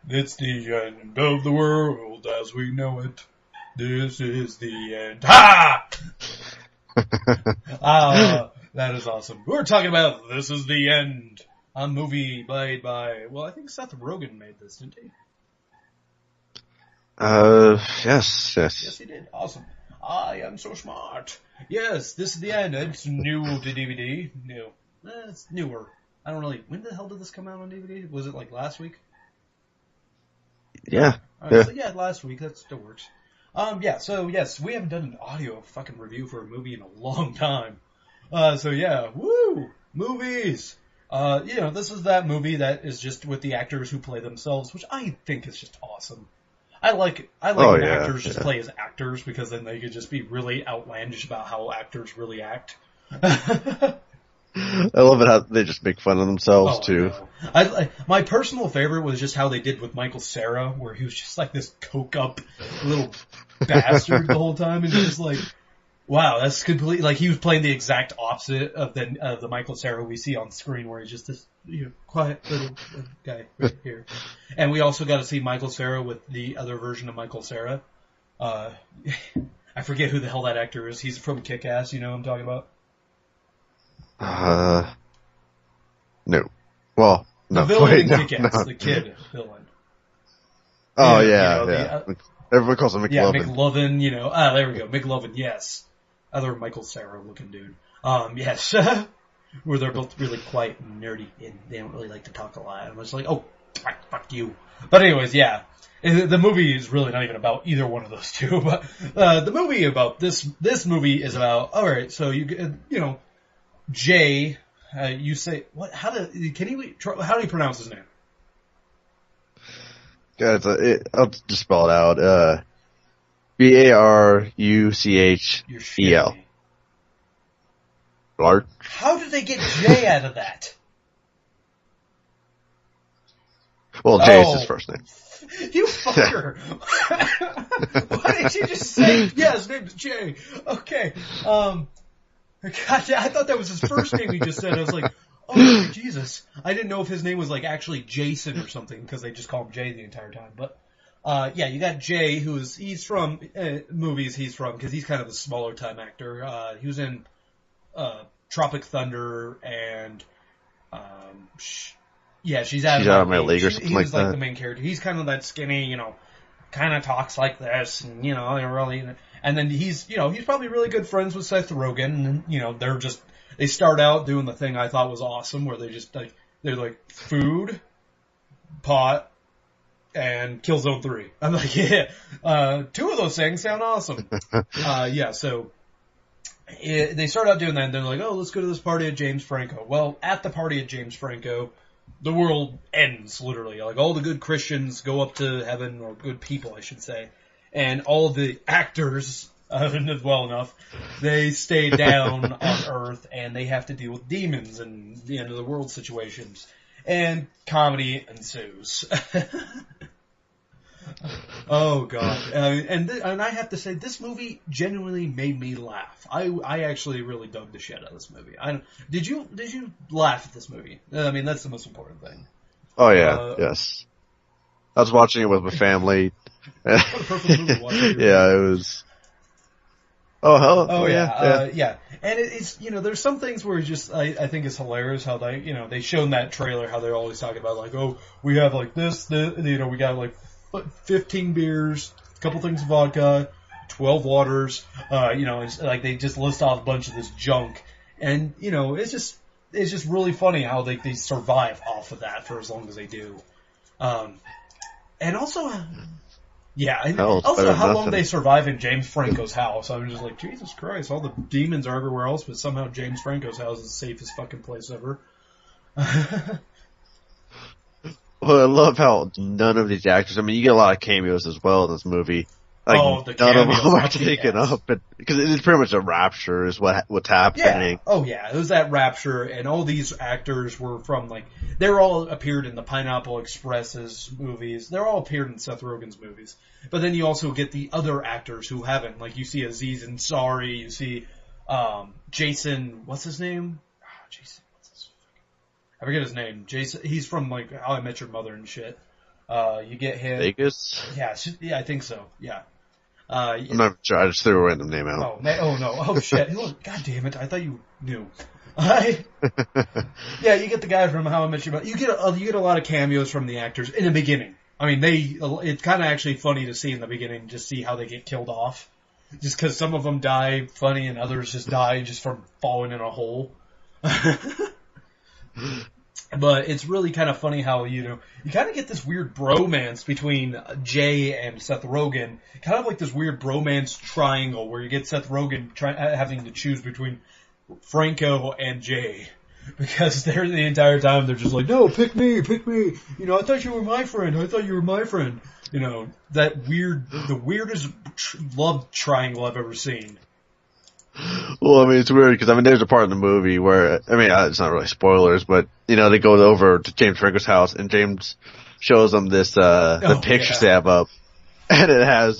It's the end of the world as we know it. This is the end. Ha! That is awesome. We're talking about This Is the End, a movie made by, well, I think Seth Rogen made this, didn't he? Yes. Yes, he did. Awesome. I am so smart. Yes, This Is the End. It's new to DVD. New. It's newer. I don't really, when the hell did this come out on DVD? Was it like last week? Yeah. Alright, so yeah, last week. That still works. So yes, we haven't done an audio fucking review for a movie in a long time. So yeah, woo! Movies! This is that movie that is just with the actors who play themselves, which I think is just awesome. I like when actors just play as actors, because then they could just be really outlandish about how actors really act. I love it how they just make fun of themselves too. My personal favorite was just how they did with Michael Cera, where he was just like this coke up little bastard the whole time, and just like, wow, that's complete. Like he was playing the exact opposite of the Michael Cera we see on screen, where he's just this quiet little guy right here. And we also got to see Michael Cera with the other version of Michael Cera. I forget who the hell that actor is. He's from Kick-Ass. You know what I'm talking about? No. Well, no. The villain in Kick-Ass, the kid villain. Oh, yeah. Everyone calls him McLovin. Yeah, McLovin, there we go. McLovin, yes. Other Michael Cera looking dude. Yes. Where they're both really quiet and nerdy, and they don't really like to talk a lot. I'm just like, oh, fuck you. But anyways, yeah. The movie is really not even about either one of those two, but, the movie about this movie is about, alright, so Jay, you say what? How do you pronounce his name? God, I'll just spell it out. Baruchel. Bart. How did they get Jay out of that? Well, Jay is his first name. You fucker! Why didn't you just say his name's Jay? Okay. God, I thought that was his first name he just said. I was like, oh, Jesus. I didn't know if his name was like actually Jason or something, because they just call him Jay the entire time. But, you got Jay, he's from, movies he's from, because he's kind of a smaller time actor. He was in, Tropic Thunder and, she's out of my league or something like that. He's like the main character. He's kind of that skinny, kind of talks like this, and, and then he's probably really good friends with Seth Rogen, and, they start out doing the thing I thought was awesome, where they just, they're like, food, pot, and Killzone 3. I'm like, yeah, two of those things sound awesome. So, they start out doing that, and they're like, oh, let's go to this party at James Franco. Well, at the party at James Franco, the world ends, literally. Like, all the good Christians go up to heaven, or good people, I should say. And all the actors, well enough, they stay down on Earth, and they have to deal with demons and the end of the world situations. And comedy ensues. Oh, God. And I have to say, this movie genuinely made me laugh. I actually really dug the shit out of this movie. Did you laugh at this movie? I mean, that's the most important thing. Oh, yeah. Yes. I was watching it with my family. What a perfect movie to watch. Yeah, it was... Oh, yeah. And it's, there's some things where just, I think it's hilarious how they show in that trailer how they're always talking about, like, oh, we have, like, this, we got, like, 15 beers, a couple things of vodka, 12 waters, it's like they just list off a bunch of this junk. And, it's just really funny how they survive off of that for as long as they do. And also, how long they survive in James Franco's house. I'm just like, Jesus Christ, all the demons are everywhere else, but somehow James Franco's house is the safest fucking place ever. Well, I love how none of these actors, I mean, you get a lot of cameos as well in this movie. Like, the none of cameos them are taken up, because it's pretty much a rapture is what's happening. Yeah. Oh yeah, it was that rapture, and all these actors were from, like, they're all appeared in the Pineapple Express's movies. They're all appeared in Seth Rogen's movies. But then you also get the other actors who haven't. Like, you see Aziz Ansari, you see, Jason, what's his name? Jason, I forget his name. Jason, he's from, like, How I Met Your Mother and shit. You get him. Vegas? Yeah, I think so. Yeah. I'm not sure. I just threw a random name out. Oh, no. Oh, shit. God damn it. I thought you knew. Yeah, you get the guy from How I Met Your Mother. You get a lot of cameos from the actors in the beginning. I mean, it's kind of actually funny to see in the beginning, just see how they get killed off. Just because some of them die funny and others just die just from falling in a hole. But it's really kind of funny how, you kind of get this weird bromance between Jay and Seth Rogen. Kind of like this weird bromance triangle where you get Seth Rogen having to choose between Franco and Jay. Because they're the entire time, they're just like, no, pick me. I thought you were my friend. The weirdest love triangle I've ever seen. Well, I mean, it's weird because, there's a part in the movie where, it's not really spoilers, but, they go over to James Franco's house and James shows them this, the pictures they have up. And it has,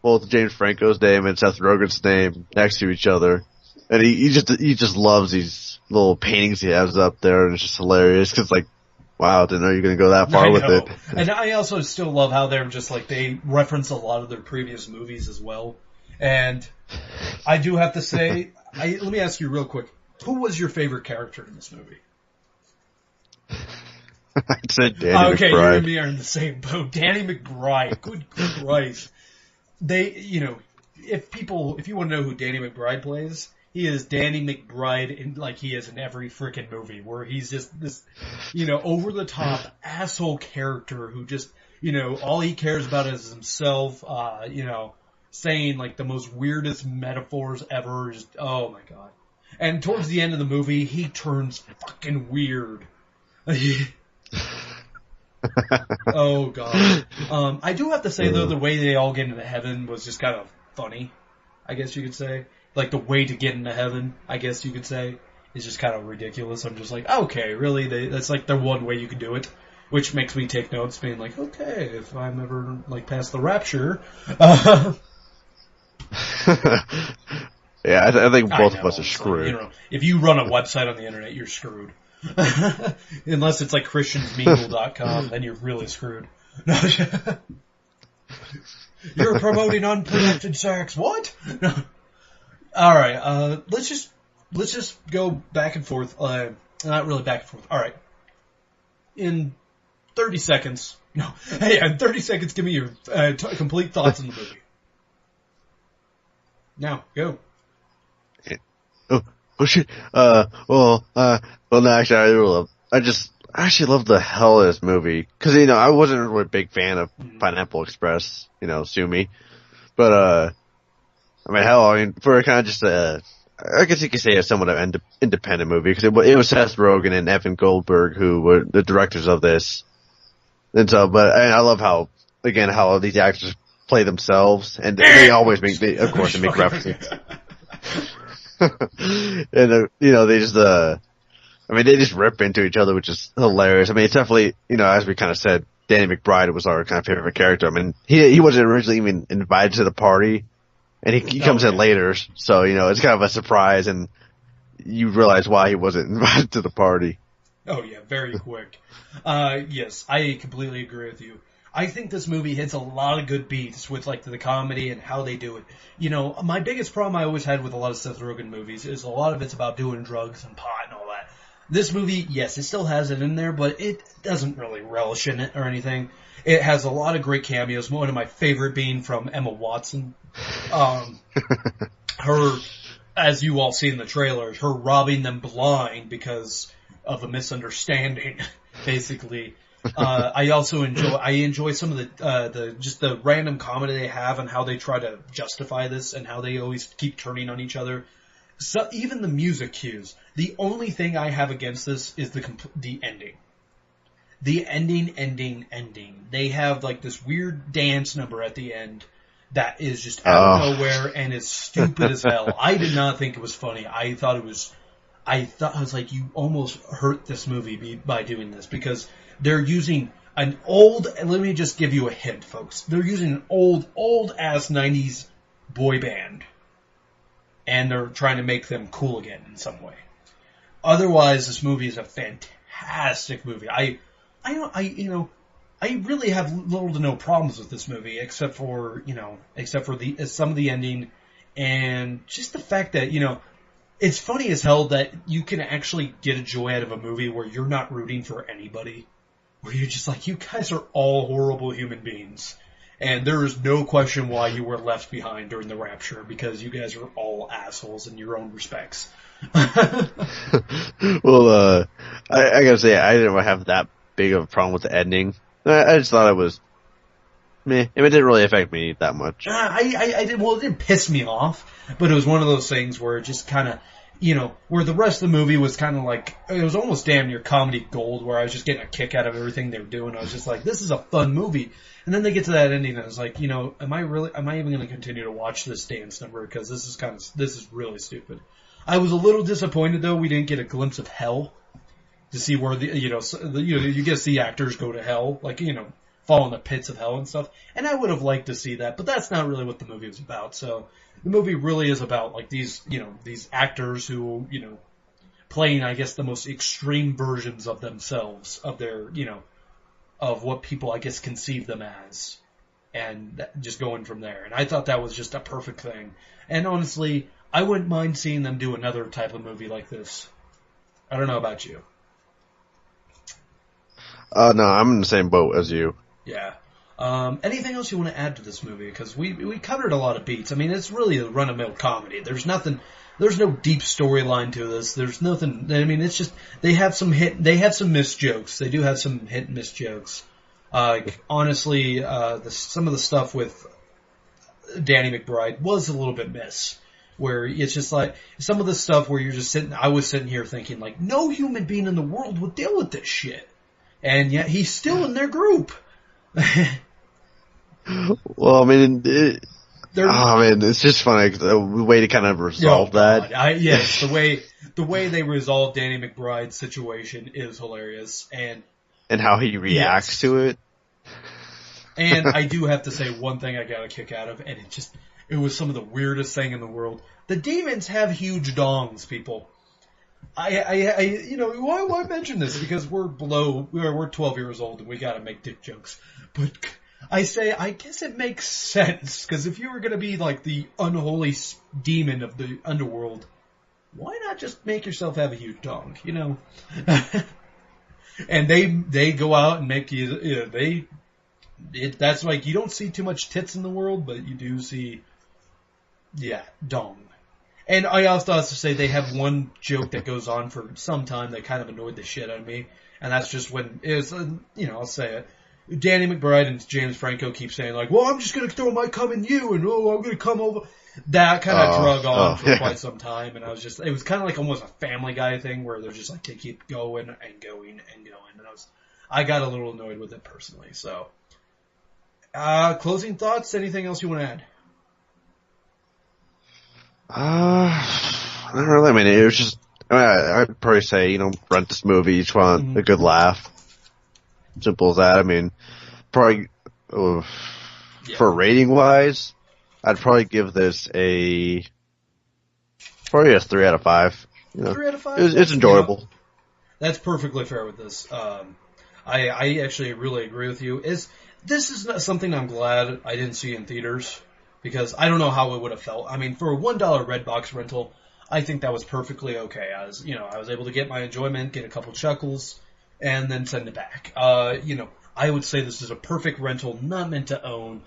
both James Franco's name and Seth Rogen's name next to each other. And he just loves these little paintings he has up there, and it's just hilarious because, wow, didn't know you were going to go that far with it. And I also still love how they're just they reference a lot of their previous movies as well. And I do have to say, let me ask you real quick, who was your favorite character in this movie? I'd say Danny McBride. Okay, you and me are in the same boat. Danny McBride. Good Christ. If you want to know who Danny McBride plays, he is Danny McBride he is in every freaking movie, where he's just this, over the top asshole character who just, all he cares about is himself, saying the most weirdest metaphors ever. Just, oh my god. And towards the end of the movie, he turns fucking weird. Oh god. I do have to say though, the way they all get into heaven was just kind of funny, I guess you could say. The way to get into heaven, I guess you could say, is just kind of ridiculous. I'm just okay, really? That's the one way you can do it. Which makes me take notes, being okay, if I'm ever, past the rapture. Yeah, I think both of us are screwed. If you run a website on the internet, you're screwed. Unless it's ChristiansMingle.com, then you're really screwed. You're promoting unprotected sex. What? No. All right, let's just go back and forth. Not really back and forth. All right. In 30 seconds. No. Hey, in 30 seconds, give me your complete thoughts on the movie. Now, go. Oh shit. No, actually, I actually love the hell of this movie. Cause, I wasn't really a big fan of Pineapple Express, sue me. But, for kind of just I guess you could say a somewhat of independent movie, because it was Seth Rogen and Evan Goldberg who were the directors of this. And so, I love how these actors play themselves, and they always make references. And, they just, they just rip into each other, which is hilarious. It's definitely, as we kind of said, Danny McBride was our kind of favorite character. He wasn't originally even invited to the party, and he comes in later, so, it's kind of a surprise, and you realize why he wasn't invited to the party. Oh yeah, very quick. Yes, I completely agree with you. I think this movie hits a lot of good beats with the comedy and how they do it. My biggest problem I always had with a lot of Seth Rogen movies is a lot of it's about doing drugs and pot and all that. This movie, yes, it still has it in there, but it doesn't really relish in it or anything. It has a lot of great cameos, one of my favorite being from Emma Watson. Her, as you all see in the trailers, her robbing them blind because of a misunderstanding, basically. I also enjoy some of the random comedy they have and how they try to justify this and how they always keep turning on each other. So even the music cues. The only thing I have against this is the ending. The ending. They have this weird dance number at the end that is just out of nowhere and is stupid as hell. I did not think it was funny. I thought it was you almost hurt this movie by doing this, because they're using an old, let me just give you a hint, folks. They're using an old ass 90s boy band, and they're trying to make them cool again in some way. Otherwise, this movie is a fantastic movie. I really have little to no problems with this movie, except for some of the ending, and just the fact that, it's funny as hell that you can actually get a joy out of a movie where you're not rooting for anybody, where you're just like, you guys are all horrible human beings, and there is no question why you were left behind during the rapture, because you guys are all assholes in your own respects. Well, I gotta say, I didn't have that big of a problem with the ending. I just thought it was meh. It didn't really affect me that much. I did. Well, it didn't piss me off, but it was one of those things where it just kind of, where the rest of the movie was kind of like, it was almost damn near comedy gold, where I was just getting a kick out of everything they were doing. I was just like, this is a fun movie. And then they get to that ending, and I was like, am I even going to continue to watch this dance number? Because this is really stupid. I was a little disappointed though we didn't get a glimpse of hell to see where you get to see actors go to hell, like, fall in the pits of hell and stuff. And I would have liked to see that, but that's not really what the movie was about. So the movie really is about like these actors who, playing, I guess, the most extreme versions of themselves, of their, of what people, I guess, conceive them as, and just going from there. And I thought that was just a perfect thing. And honestly, I wouldn't mind seeing them do another type of movie like this. I don't know about you. No, I'm in the same boat as you. Yeah. Anything else you want to add to this movie? Because we covered a lot of beats. I mean, it's really a run-of-the-mill comedy. There's no deep storyline to this. There's nothing. I mean, it's just they have some missed jokes. They do have some hit and miss jokes. Honestly, some of the stuff with Danny McBride was a little bit miss. Where it's just like some of the stuff where you're just I was sitting here thinking like, no human being in the world would deal with this shit. And yet he's still in their group. Well, I mean, it's just funny the way to kind of resolve that. Yes, the way they resolve Danny McBride's situation is hilarious, and how he reacts to it. And I do have to say one thing I got a kick out of, and it was some of the weirdest thing in the world. The demons have huge dongs, people. Why mention this? Because we're 12 years old and we gotta make dick jokes. But I guess it makes sense, because if you were gonna be like the unholy demon of the underworld, why not just make yourself have a huge dong, And they go out and make that's like, you don't see too much tits in the world, but you do see, dong. And I also have to say they have one joke that goes on for some time that kind of annoyed the shit out of me. And that's just when I'll say it. Danny McBride and James Franco keep saying like, well, I'm just going to throw my cum in you and I'm going to come over. That kind of drug on for quite some time. And it was kind of like almost a Family Guy thing where they're just like, they keep going and going and going. And I got a little annoyed with it personally. So, closing thoughts? Anything else you want to add? Not really. I mean, it was just, I'd probably say, rent this movie, you just want a good laugh. Simple as that. I mean, probably, for rating wise, I'd probably give this probably a 3 out of 5. 3 out of 5? It's enjoyable. That's perfectly fair with this. I actually really agree with you. This is not something I'm glad I didn't see in theaters, because I don't know how it would have felt. I mean, for a $1 Redbox rental, I think that was perfectly okay. I was able to get my enjoyment, get a couple chuckles, and then send it back. I would say this is a perfect rental, not meant to own.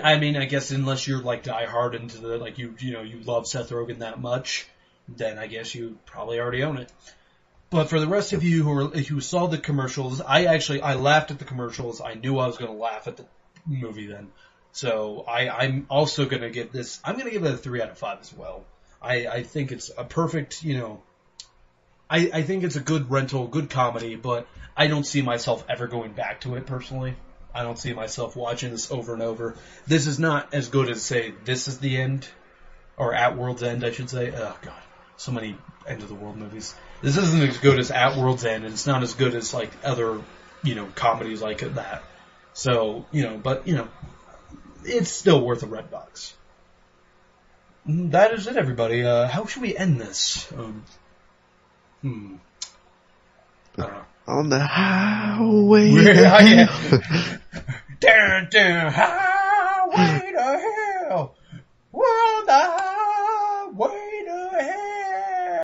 I mean, I guess unless you're like diehard into you love Seth Rogen that much, then I guess you probably already own it. But for the rest of you who saw the commercials, I laughed at the commercials. I knew I was going to laugh at the movie then. So I'm also going to give this, I'm going to give it a 3 out of 5 as well. I think it's a perfect, I think it's a good rental, good comedy, but I don't see myself ever going back to it personally. I don't see myself watching this over and over. This is not as good as, say, This Is the End, or At World's End, I should say. Oh, God. So many End of the World movies. This isn't as good as At World's End, and it's not as good as, like, other, comedies like that. So, but, it's still worth a Redbox. That is it, everybody. How should we end this? I don't know. On the highway. Yeah. Down, highway to hell.